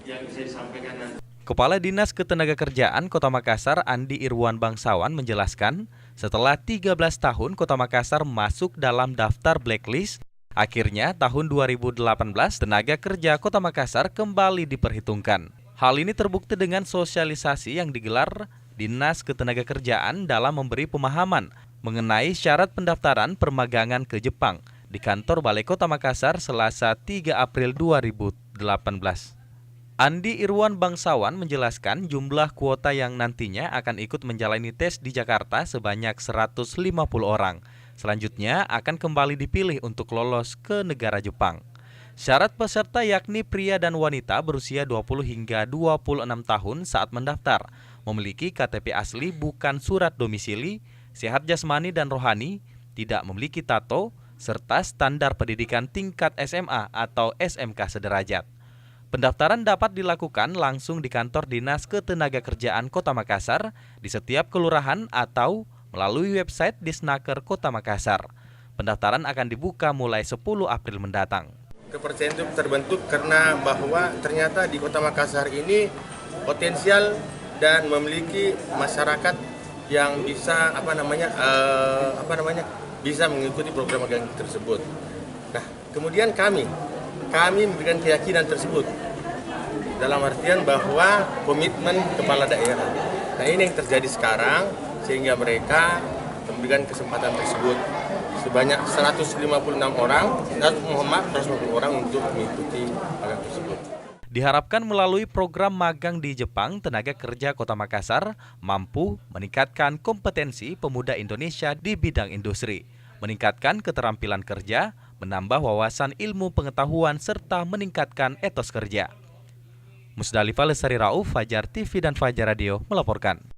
yang bisa disampaikan nanti. Kepala Dinas Ketenagakerjaan Kota Makassar Andi Irwan Bangsawan menjelaskan, setelah 13 tahun Kota Makassar masuk dalam daftar blacklist, akhirnya tahun 2018 tenaga kerja Kota Makassar kembali diperhitungkan. Hal ini terbukti dengan sosialisasi yang digelar Dinas Ketenagakerjaan dalam memberi pemahaman mengenai syarat pendaftaran permagangan ke Jepang di kantor Balai Kota Makassar Selasa 3 April 2018. Andi Irwan Bangsawan menjelaskan jumlah kuota yang nantinya akan ikut menjalani tes di Jakarta sebanyak 150 orang. Selanjutnya akan kembali dipilih untuk lolos ke negara Jepang. Syarat peserta yakni pria dan wanita berusia 20 hingga 26 tahun saat mendaftar, memiliki KTP asli bukan surat domisili, sehat jasmani dan rohani, tidak memiliki tato, serta standar pendidikan tingkat SMA atau SMK sederajat. Pendaftaran dapat dilakukan langsung di kantor Dinas Ketenagakerjaan Kota Makassar di setiap kelurahan atau melalui website Disnaker Kota Makassar. Pendaftaran akan dibuka mulai 10 April mendatang. Kepercayaan itu terbentuk karena bahwa ternyata di Kota Makassar ini potensial dan memiliki masyarakat yang bisa bisa mengikuti program magang tersebut. Nah, kemudian kami memberikan keyakinan tersebut dalam artian bahwa komitmen kepala daerah. Nah, ini yang terjadi sekarang sehingga mereka memberikan kesempatan tersebut sebanyak 156 orang untuk mengikuti magang tersebut. Diharapkan melalui program magang di Jepang, tenaga kerja Kota Makassar mampu meningkatkan kompetensi pemuda Indonesia di bidang industri, meningkatkan keterampilan kerja, menambah wawasan ilmu pengetahuan, serta meningkatkan etos kerja. Musdalifah Lestari Rauf, Fajar TV dan Fajar Radio melaporkan.